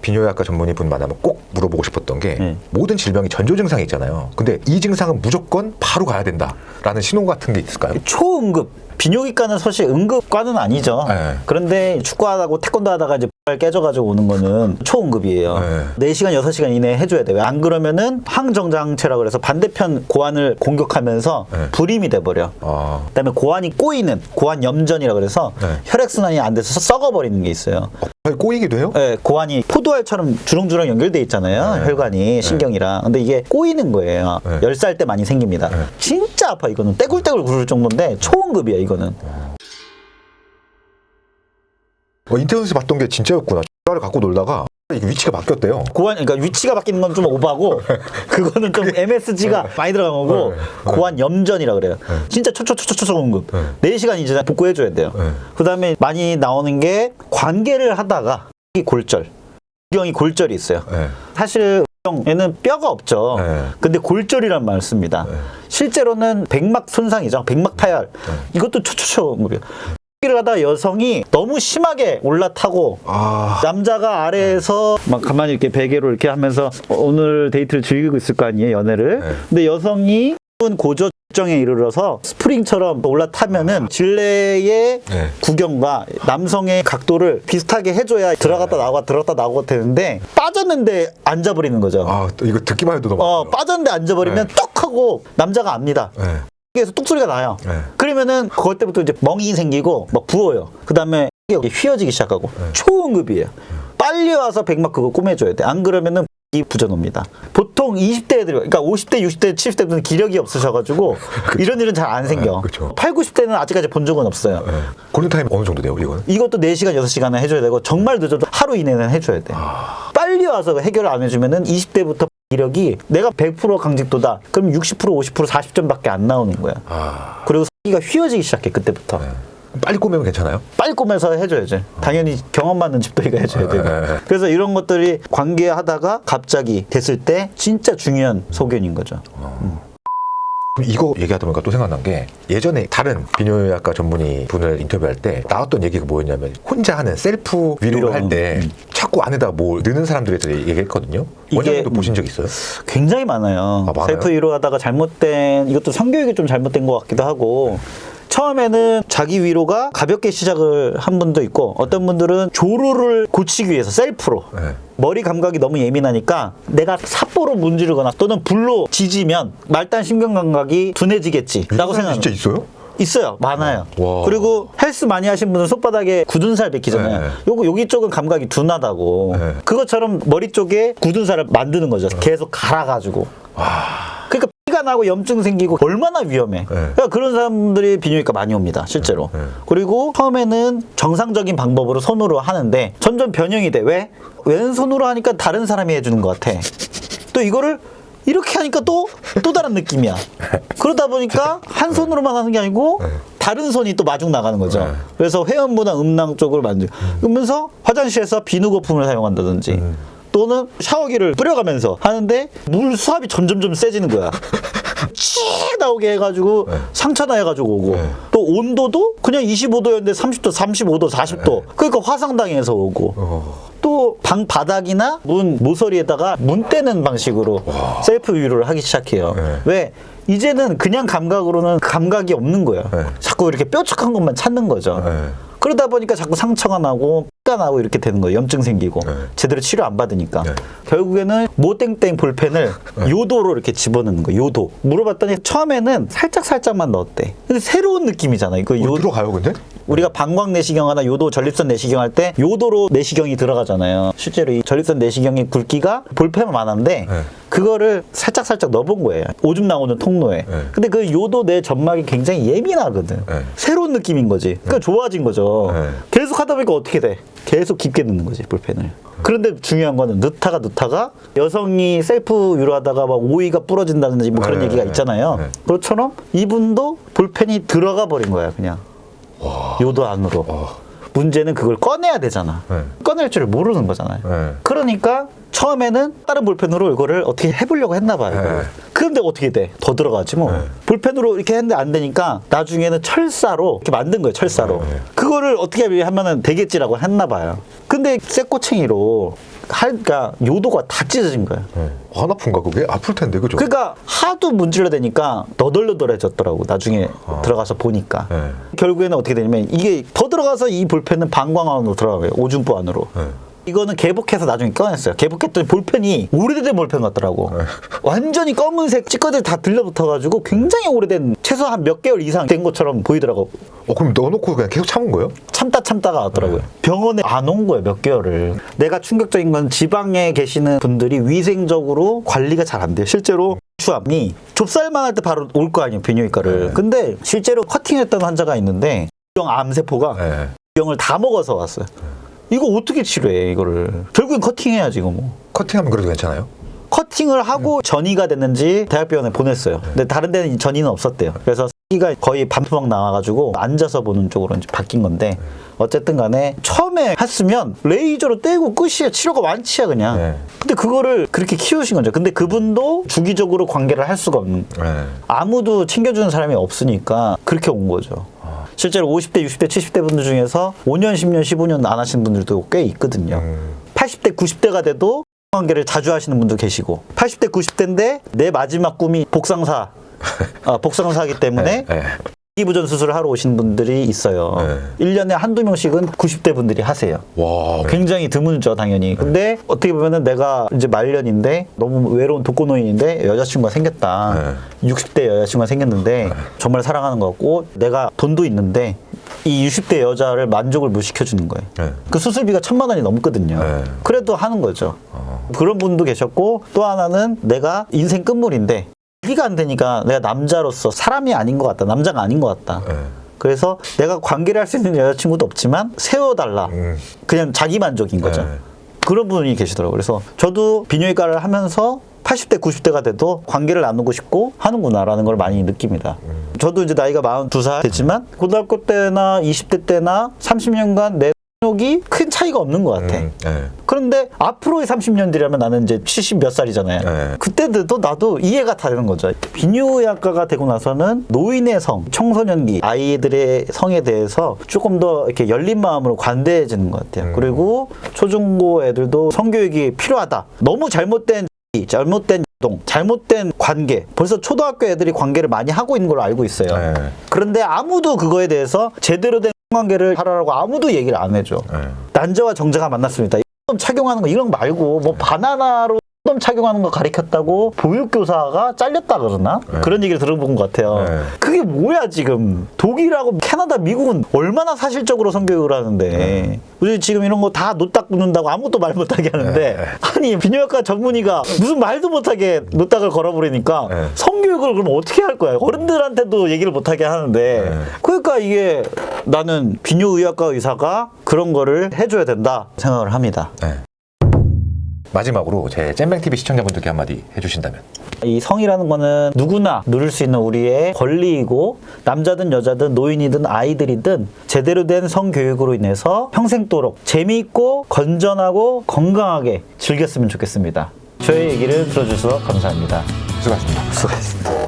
비뇨기과 전문의 분 만나면 꼭 물어보고 싶었던 게 모든 질병이 전조 증상이 있잖아요. 근데 이 증상은 무조건 바로 가야 된다라는 신호 같은 게 있을까요? 초응급. 비뇨기과는 사실 응급과는 아니죠. 네. 그런데 축구하다고 태권도 하다가 이제 깨져가지고 오는 거는 초응급이에요. 네. 4시간, 6시간 이내에 해줘야 돼요. 안 그러면은 항정장체라고 그래서 반대편 고환을 공격하면서 불임이 돼버려. 그다음에 고환이 꼬이는 고환염전이라고 그래서 혈액순환이 안 돼서 썩어버리는 게 있어요. 꼬이기도 해요? 네, 고환이 포도알처럼 주렁주렁 연결돼 있잖아요. 혈관이 신경이랑. 근데 이게 꼬이는 거예요. 10살 때 많이 생깁니다. 진짜 아파 이거는. 떼굴떼굴 구를 정도인데 초응급이야 이거는. 인터넷에서 봤던 게 진짜였구나. 를 갖고 놀다가 이게 위치가 바뀌었대요. 고환, 그러니까 위치가 바뀌는 건 좀 오바고 그거는 좀 MSG가 많이 들어간 거고 고환 염전이라 그래요. 진짜 초응급. 4시간 이제 복구해줘야 돼요. 그 다음에 많이 나오는 게 관계를 하다가 이 골절. 우경이 골절이 있어요. 사실 우경에는 뼈가 없죠. 근데 골절이란 말을 씁니다. 실제로는 백막 손상이죠. 백막 파열. 이것도 초응급이에요. 를 하다 여성이 너무 심하게 올라타고 남자가 아래에서 막 가만히 이렇게 베개로 이렇게 하면서 오늘 데이트를 즐기고 있을 거 아니에요, 연애를. 근데 여성이 고저증에 이르러서 스프링처럼 올라타면은 질레의 구경과 남성의 각도를 비슷하게 해줘야 들어갔다 나오고 들어갔다 나오고 되는데 빠졌는데 앉아버리는 거죠. 이거 듣기만 해도 너무 빠졌는데 앉아버리면 떡 하고 남자가 압니다. 에서 뚝소리가 나요. 그러면은 그것 때부터 이제 멍이 생기고 막 부어요. 그 다음에 휘어지기 시작하고 초응급이에요. 빨리 와서 백막 그거 꼬매줘야 돼. 안 그러면은 이 부전옵니다. 보통 20대 애들, 그러니까 50대, 60대, 70대들은 기력이 없으셔가지고 이런 일은 잘 안 생겨. 8, 90대는 아직까지 본 적은 없어요. 골든타임 어느 정도 돼요, 이거는? 이것도 4시간, 6시간은 해줘야 되고 정말 늦어도 하루 이내는 해줘야 돼. 빨리 와서 해결을 안 해주면은 20대부터 기력이 내가 100% 강직도다. 그럼 60%, 50%, 40점밖에 안 나오는 거야. 그리고 사기가 휘어지기 시작해 그때부터. 빨리 꼬매면 괜찮아요? 빨리 꼬매서 해줘야지. 당연히 경험 많은 집도이가 해줘야 돼. 그래서 이런 것들이 관계하다가 갑자기 됐을 때 진짜 중요한 소견인 거죠. 이거 얘기하다 보니까 또 생각난 게 예전에 다른 비뇨기과 전문의 분을 인터뷰할 때 나왔던 얘기가 뭐였냐면 혼자 하는 셀프 위로를 할 때 자꾸 안에다 뭐 넣는 사람들에 대해서 얘기했거든요. 원장님도 보신 적 있어요? 굉장히 많아요. 많아요? 셀프 위로하다가 잘못된 이것도 성교육이 좀 잘못된 것 같기도 하고 처음에는 자기 위로가 가볍게 시작을 한 분도 있고 어떤 분들은 조루를 고치기 위해서 셀프로 머리 감각이 너무 예민하니까 내가 삽보로 문지르거나 또는 불로 지지면 말단 신경 감각이 둔해지겠지 라고 생각합니다. 진짜 있어요? 있어요. 많아요. 와. 그리고 헬스 많이 하신 분은 손바닥에 굳은 살 베끼잖아요. 여기 쪽은 감각이 둔하다고. 그것처럼 머리 쪽에 굳은 살을 만드는 거죠. 계속 갈아가지고. 그러니까 피가 나고 염증 생기고 얼마나 위험해. 그러니까 그런 사람들이 비뇨기과 많이 옵니다. 실제로. 그리고 처음에는 정상적인 방법으로 손으로 하는데 점점 변형이 돼. 왜? 왼손으로 하니까 다른 사람이 해주는 것 같아. 또 이거를 이렇게 하니까 또 다른 느낌이야. 그러다 보니까 한 손으로만 하는 게 아니고 다른 손이 또 마중 나가는 거죠. 그래서 회음부나 음낭 쪽을 그러면서 화장실에서 비누 거품을 사용한다든지 또는 샤워기를 뿌려가면서 하는데 물 수압이 점점점 세지는 거야. 칙 나오게 해가지고 상처나 해가지고 오고 또 온도도 그냥 25도였는데 30도, 35도, 40도 그러니까 화상당해서 오고 또 방 바닥이나 문 모서리에다가 문 떼는 방식으로 셀프 위로를 하기 시작해요. 왜? 이제는 그냥 감각으로는 감각이 없는 거예요. 자꾸 이렇게 뾰족한 것만 찾는 거죠. 그러다 보니까 자꾸 상처가 나고 피가 나고 이렇게 되는 거예요. 염증 생기고 제대로 치료 안 받으니까 결국에는 모땡땡 볼펜을 요도로 이렇게 집어넣는 거예요. 요도 물어봤더니 처음에는 살짝만 넣었대. 근데 새로운 느낌이잖아요. 그 들어가요 근데? 우리가 방광 내시경하나 요도 전립선 내시경 할 때 요도로 내시경이 들어가잖아요. 실제로 이 전립선 내시경의 굵기가 볼펜만 하는데 그거를 살짝 넣어본 거예요. 오줌 나오는 통로에. 근데 그 요도 내 점막이 굉장히 예민하거든. 새로운 느낌인 거지. 그러니까 좋아진 거죠. 계속 하다 보니까 어떻게 돼? 계속 깊게 넣는 거지, 볼펜을. 그런데 중요한 거는 넣다가 여성이 셀프 위로하다가 막 오이가 부러진다든지 뭐 그런 얘기가 있잖아요. 그것처럼 이분도 볼펜이 들어가 버린 거야, 그냥. 요도 안으로. 문제는 그걸 꺼내야 되잖아. 꺼낼 줄 모르는 거잖아요. 그러니까 처음에는 다른 볼펜으로 이거를 어떻게 해보려고 했나 봐요. 그런데 어떻게 돼? 더 들어가지 뭐. 볼펜으로 이렇게 했는데 안 되니까 나중에는 철사로 이렇게 만든 거예요. 철사로. 그거를 어떻게 하면은 되겠지라고 했나 봐요. 근데 쇠꼬챙이로 그러니까 요도가 다 찢어진 거예요. 안 아픈가 그게? 아플 텐데 그죠? 그러니까 하도 문질러 대니까 너덜너덜해졌더라고. 나중에 들어가서 보니까. 네. 결국에는 어떻게 되냐면 이게 더 들어가서 이 볼펜은 방광 안으로 들어가요. 오줌보 안으로. 이거는 개복해서 나중에 꺼냈어요. 개복했더니 볼펜이 오래된 볼펜 같더라고. 완전히 검은색 찌꺼들 다 들러붙어가지고 굉장히 오래된 최소한 몇 개월 이상 된 것처럼 보이더라고. 그럼 넣어놓고 그냥 계속 참은 거예요? 참다가 왔더라고요. 병원에 안 온 거예요, 몇 개월을. 내가 충격적인 건 지방에 계시는 분들이 위생적으로 관리가 잘 안 돼요. 실제로 추암이 좁쌀만 할 때 바로 올 거 아니에요, 비뇨기과를. 근데 실제로 커팅했던 환자가 있는데 암세포가 병을 다 먹어서 왔어요. 이거 어떻게 치료해, 이거를. 결국엔 커팅해야지, 이거 뭐. 커팅하면 그래도 괜찮아요? 커팅을 하고 전이가 됐는지 대학병원에 보냈어요. 근데 다른 데는 전이는 없었대요. 그래서 기가 거의 반토막 나와가지고 앉아서 보는 쪽으로 이제 바뀐 건데 어쨌든 간에 처음에 했으면 레이저로 떼고 끝이야. 치료가 완치야 그냥. 근데 그거를 그렇게 키우신 거죠. 근데 그분도 주기적으로 관계를 할 수가 없는. 아무도 챙겨주는 사람이 없으니까 그렇게 온 거죠. 실제로 50대, 60대, 70대 분들 중에서 5년, 10년, 15년 안 하시는 분들도 꽤 있거든요. 80대, 90대가 돼도 관계를 자주 하시는 분도 계시고 80대, 90대인데 내 마지막 꿈이 복상사 복상사이기 때문에 기부전 수술을 하러 오신 분들이 있어요. 1년에 한두 명씩은 90대 분들이 하세요. 와, 굉장히 드문죠, 당연히. 근데 어떻게 보면은 내가 이제 말년인데 너무 외로운 독거노인인데 여자친구가 생겼다. 60대 여자친구가 생겼는데 정말 사랑하는 것 같고 내가 돈도 있는데 이 60대 여자를 만족을 못 시켜주는 거예요. 그 수술비가 1,000만 원이 넘거든요. 그래도 하는 거죠. 그런 분도 계셨고 또 하나는 내가 인생 끝물인데 관계가 안 되니까 내가 남자로서 사람이 아닌 것 같다. 남자가 아닌 것 같다. 그래서 내가 관계를 할 수 있는 여자친구도 없지만 세워달라. 그냥 자기 만족인 거죠. 그런 분이 계시더라고요. 그래서 저도 비뇨기과를 하면서 80대, 90대가 돼도 관계를 나누고 싶고 하는구나라는 걸 많이 느낍니다. 저도 이제 나이가 42살 됐지만 고등학교 때나 20대 때나 30년간 내 이 큰 차이가 없는 것 같아. 그런데 앞으로의 30년 뒤라면 나는 이제 70 몇 살이잖아요. 그때도 나도 이해가 다른 거죠. 비뇨의학과가 되고 나서는 노인의 성, 청소년기 아이들의 성에 대해서 조금 더 이렇게 열린 마음으로 관대해지는 것 같아요. 그리고 초중고 애들도 성교육이 필요하다. 너무 잘못된 동, 잘못된 관계. 벌써 초등학교 애들이 관계를 많이 하고 있는 걸로 알고 있어요. 그런데 아무도 그거에 대해서 제대로 된 관계를 하라고 아무도 얘기를 안 해줘. 난자와 정자가 만났습니다. condom 착용하는 거 이런 거 말고 뭐 바나나로 condom 착용하는 거 가르쳤다고 보육교사가 잘렸다 그러나? 그런 얘기를 들어본 것 같아요. 그게 뭐야 지금. 독일하고 캐나다, 미국은 얼마나 사실적으로 성교육을 하는데 우리 지금 이런 거 다 노딱 붙는다고 아무것도 말 못하게 하는데 아니 비뇨기과 전문의가 무슨 말도 못하게 노딱을 걸어버리니까 성교육을 그럼 어떻게 할 거야. 어른들한테도 얘기를 못하게 하는데 그러니까 이게 나는 비뇨의학과 의사가 그런 거를 해줘야 된다 생각을 합니다. 마지막으로 제 잼뱅TV 시청자분들께 한마디 해주신다면. 이 성이라는 거는 누구나 누릴 수 있는 우리의 권리이고 남자든 여자든 노인이든 아이들이든 제대로 된 성교육으로 인해서 평생도록 재미있고 건전하고 건강하게 즐겼으면 좋겠습니다. 저의 얘기를 들어주셔서 감사합니다. 수고하셨습니다. 수고하셨습니다.